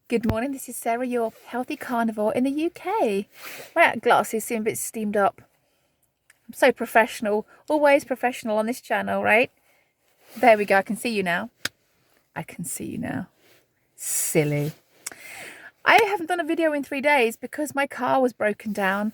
Good morning, this is Sarah, your healthy carnivore in the UK. My glasses seem a bit steamed up. I'm so professional, always professional on this channel, right? There we go, I can see you now. I can see you now. Silly. I haven't done a video in 3 days because my car was broken down.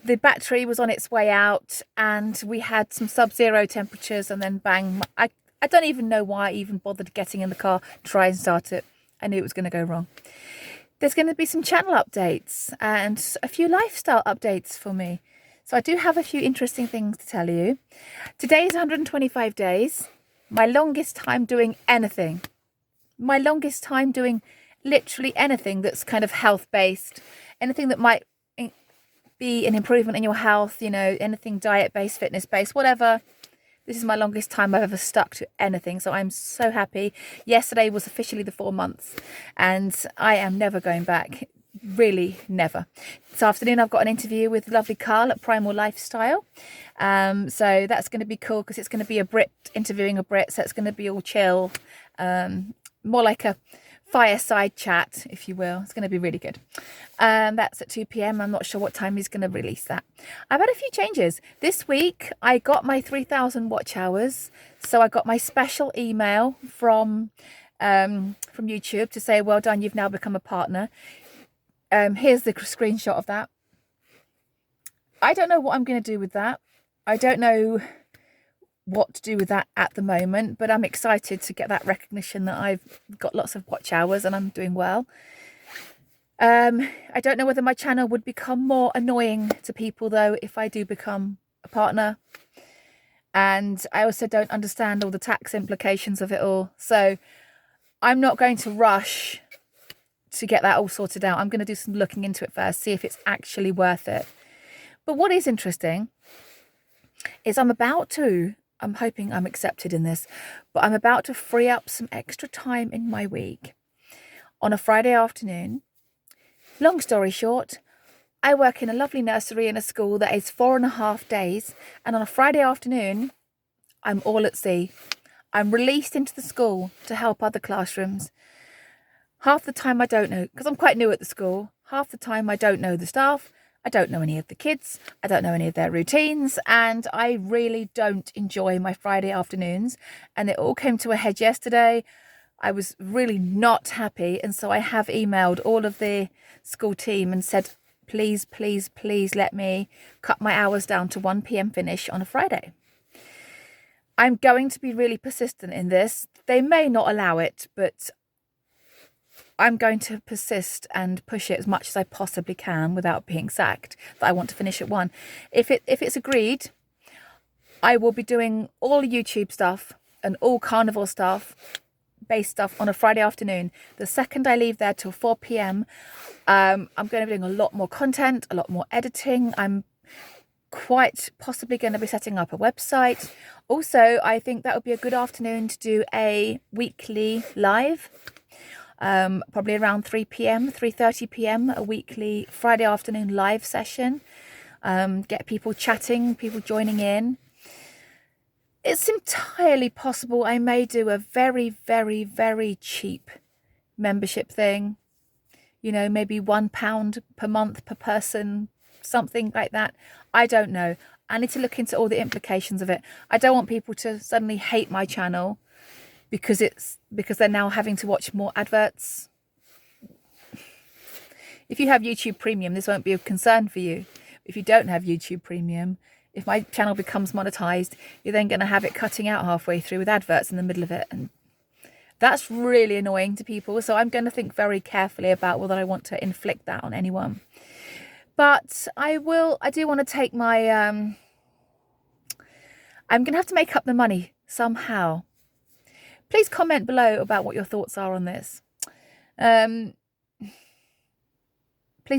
The battery was on its way out and we had some sub-zero temperatures and then bang. I don't even know why I even bothered getting in the car to try and start it. I knew it was going to go wrong. There's going to be some channel updates and a few lifestyle updates for me. So I do have a few interesting things to tell you. Today is 125 days. My longest time doing anything. My longest time doing literally anything that's kind of health-based. Anything that might be an improvement in your health, you know, anything diet-based, fitness-based, whatever. This is my longest time I've ever stuck to anything, so I'm so happy. Yesterday was officially the 4 months, and I am never going back. Really, never. This afternoon, I've got an interview with lovely Carl at Primal Lifestyle. So that's going to be cool because it's going to be a Brit interviewing a Brit, so it's going to be all chill, more like a fireside chat, if you will. It's going to be really good. That's at 2 p.m. I'm not sure what time he's going to release that. I've had a few changes. This week, I got my 3,000 watch hours. So I got my special email from YouTube to say, well done, you've now become a partner. Here's the screenshot of that. I don't know what I'm going to do with that. I don't know what to do with that at the moment, but I'm excited to get that recognition that I've got lots of watch hours and I'm doing well. I don't know whether my channel would become more annoying to people though if I do become a partner, and I also don't understand all the tax implications of it all, so I'm not going to rush to get that all sorted out. I'm going to do some looking into it first, see if it's actually worth it. But what is interesting is I'm hoping I'm accepted in this, but I'm about to free up some extra time in my week on a Friday afternoon. Long story short, I work in a lovely nursery in a school that is 4.5 days, and on a Friday afternoon, I'm all at sea. I'm released into the school to help other classrooms. Half the time I don't know, because I'm quite new at the school, half the time I don't know the staff, I don't know any of the kids, I don't know any of their routines, and I really don't enjoy my Friday afternoons. And it all came to a head yesterday. I was really not happy, and so I have emailed all of the school team and said, please, please, please let me cut my hours down to 1 p.m. finish on a Friday. I'm going to be really persistent in this. They may not allow it, but I'm going to persist and push it as much as I possibly can without being sacked, that I want to finish at 1. If it's agreed, I will be doing all YouTube stuff and all carnivore stuff, based stuff on a Friday afternoon. The second I leave there till 4 p.m, I'm going to be doing a lot more content, a lot more editing. I'm quite possibly going to be setting up a website. Also, I think that would be a good afternoon to do a weekly live. Probably around 3 p.m, 3:30 p.m, a weekly Friday afternoon live session. Get people chatting, people joining in. It's entirely possible I may do a very, very, very cheap membership thing. You know, maybe £1 per month per person, something like that. I don't know. I need to look into all the implications of it. I don't want people to suddenly hate my channel because they're now having to watch more adverts. If you have YouTube Premium, this won't be a concern for you. If you don't have YouTube Premium, if my channel becomes monetized, you're then going to have it cutting out halfway through with adverts in the middle of it, and that's really annoying to people. So I'm going to think very carefully about whether I want to inflict that on anyone. But I do want to take my I'm going to have to make up the money somehow. Please comment below about what your thoughts are on this. Please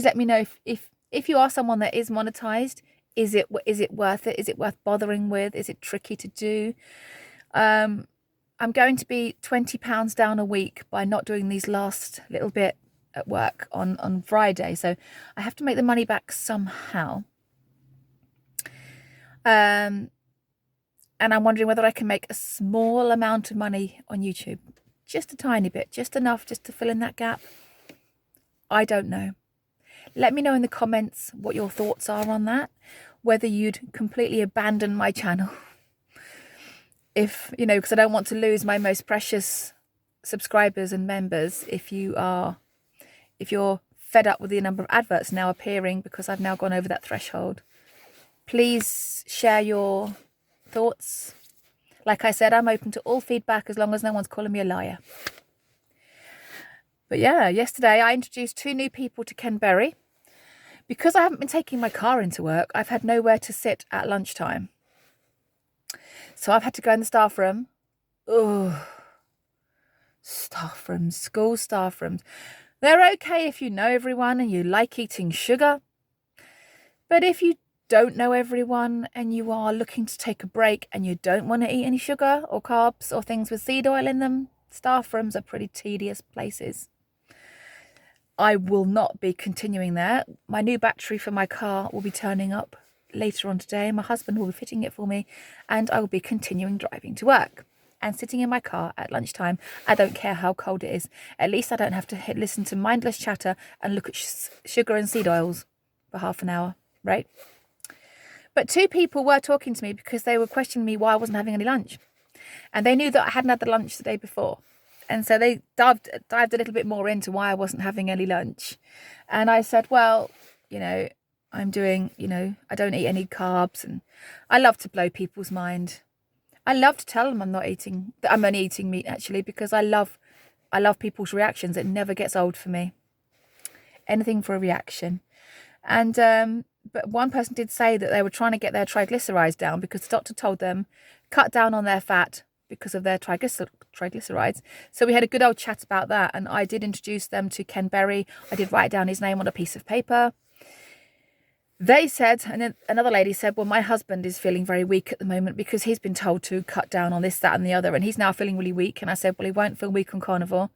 let me know if you are someone that is monetized. Is it worth it? Is it worth bothering with? Is it tricky to do? I'm going to be £20 down a week by not doing these last little bit at work on Friday. So I have to make the money back somehow. And I'm wondering whether I can make a small amount of money on YouTube. Just a tiny bit, just enough just to fill in that gap. I don't know. Let me know in the comments what your thoughts are on that, whether you'd completely abandon my channel. If, because I don't want to lose my most precious subscribers and members if you're fed up with the number of adverts now appearing because I've now gone over that threshold. Please share your thoughts. Like I said, I'm open to all feedback as long as no one's calling me a liar. But yeah, yesterday I introduced 2 new people to Ken Berry. Because I haven't been taking my car into work, I've had nowhere to sit at lunchtime. So I've had to go in the staff room. Oh, staff rooms, school staff rooms. They're okay if you know everyone and you like eating sugar. But if you don't know everyone and you are looking to take a break and you don't want to eat any sugar or carbs or things with seed oil in them, staff rooms are pretty tedious places. I will not be continuing there. My new battery for my car will be turning up later on today. My husband will be fitting it for me and I will be continuing driving to work and sitting in my car at lunchtime. I don't care how cold it is. At least I don't have to listen to mindless chatter and look at sugar and seed oils for half an hour, right? But 2 people were talking to me because they were questioning me why I wasn't having any lunch. And they knew that I hadn't had the lunch the day before. And so they dived a little bit more into why I wasn't having any lunch. And I said, well, I'm doing, I don't eat any carbs. And I love to blow people's mind. I love to tell them I'm only eating meat actually, because I love people's reactions. It never gets old for me. Anything for a reaction. And, but one person did say that they were trying to get their triglycerides down because the doctor told them cut down on their fat because of their triglycerides. So we had a good old chat about that, and I did introduce them to Ken Berry. I did write down his name on a piece of paper. They said, and then another lady said, well, my husband is feeling very weak at the moment because he's been told to cut down on this, that and the other, and he's now feeling really weak. And I said, well, he won't feel weak on carnivore.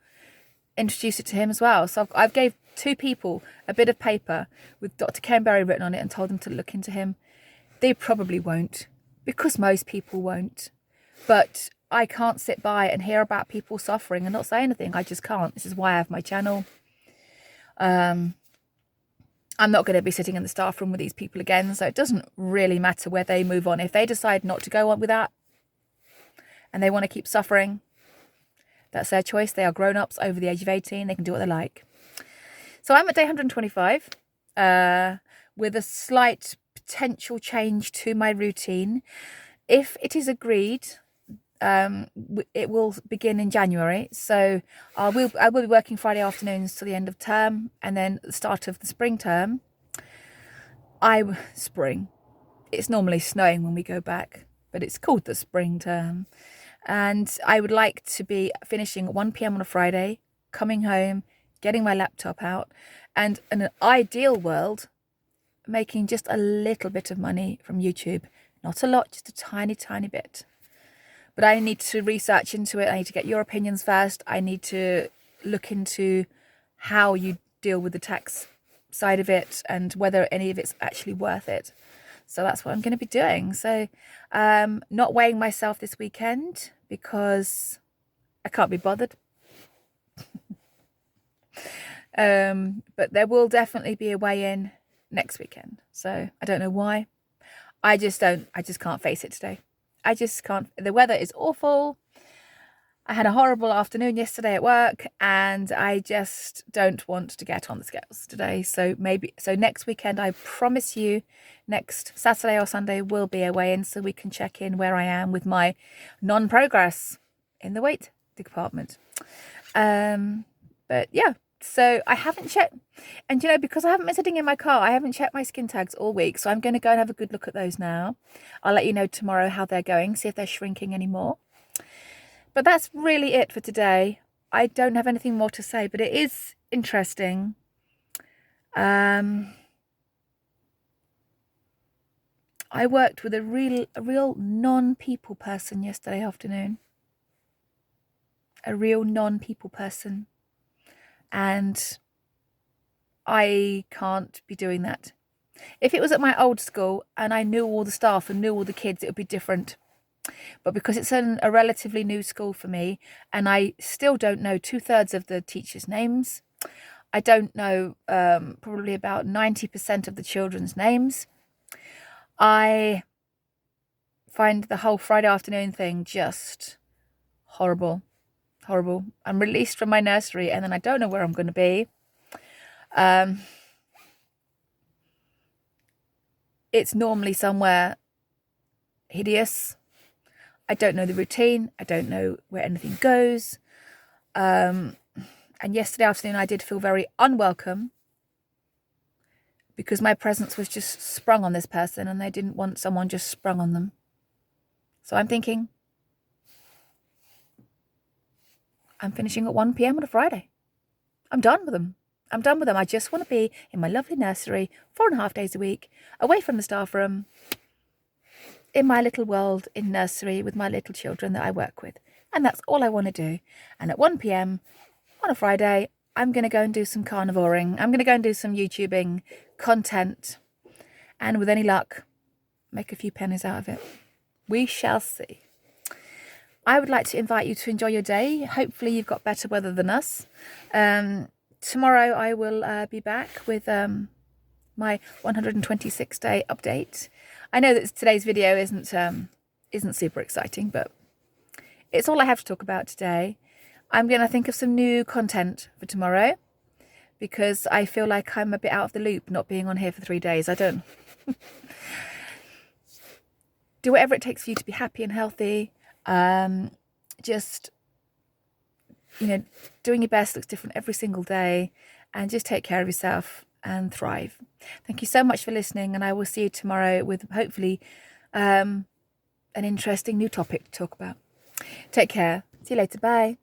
Introduce it to him as well. So I've gave 2 people a bit of paper with Dr. Ken Berry written on it and told them to look into him. They probably won't, because most people won't. But I can't sit by and hear about people suffering and not say anything. I just can't. This is why I have my channel. I'm not going to be sitting in the staff room with these people again, so it doesn't really matter where they move on. If they decide not to go on with that and they want to keep suffering, that's their choice. They are grown-ups over the age of 18. They can do what they like. So I'm at day 125 with a slight potential change to my routine. If it is agreed, it will begin in January. So I will be working Friday afternoons till the end of term, and then the start of the spring term. Spring. It's normally snowing when we go back, but it's called the spring term. And I would like to be finishing at 1 p.m. on a Friday, coming home, getting my laptop out, and in an ideal world, making just a little bit of money from YouTube. Not a lot, just a tiny, tiny bit. But I need to research into it. I need to get your opinions first. I need to look into how you deal with the tax side of it and whether any of it's actually worth it. So that's what I'm going to be doing. So not weighing myself this weekend because I can't be bothered. But there will definitely be a weigh-in next weekend. So I don't know why. I just can't face it today. I just can't. The weather is awful. I had a horrible afternoon yesterday at work, and I just don't want to get on the scales today. So next weekend, I promise you, next Saturday or Sunday will be a weigh-in, so we can check in where I am with my non-progress in the weight department. But yeah, so I haven't checked, and because I haven't been sitting in my car, I haven't checked my skin tags all week. So I'm going to go and have a good look at those now. I'll let you know tomorrow how they're going, see if they're shrinking anymore. But that's really it for today. I don't have anything more to say, but it is interesting. I worked with a real non-people person yesterday afternoon. A real non-people person. And I can't be doing that. If it was at my old school and I knew all the staff and knew all the kids, it would be different. But because it's a relatively new school for me, and I still don't know 2/3 of the teachers' names, I don't know probably about 90% of the children's names. I find the whole Friday afternoon thing just horrible. Horrible. I'm released from my nursery and then I don't know where I'm going to be. It's normally somewhere hideous. I don't know the routine. I don't know where anything goes. And yesterday afternoon I did feel very unwelcome because my presence was just sprung on this person and they didn't want someone just sprung on them. So I'm thinking, I'm finishing at 1 p.m. on a Friday. I'm done with them. I'm done with them. I just want to be in my lovely nursery 4.5 days a week, away from the staff room, in my little world in nursery with my little children that I work with. And that's all I want to do. And at 1 p.m. on a Friday, I'm going to go and do some carnivoring. I'm going to go and do some YouTubing content. And with any luck, make a few pennies out of it. We shall see. I would like to invite you to enjoy your day. Hopefully you've got better weather than us. Tomorrow I will be back with my 126-day update. I know that today's video isn't super exciting, but it's all I have to talk about today. I'm going to think of some new content for tomorrow because I feel like I'm a bit out of the loop not being on here for 3 days. I don't. Do whatever it takes for you to be happy and healthy. Just, doing your best looks different every single day, and just take care of yourself and thrive. Thank you so much for listening, and I will see you tomorrow with hopefully an interesting new topic to talk about. Take care. See you later. Bye.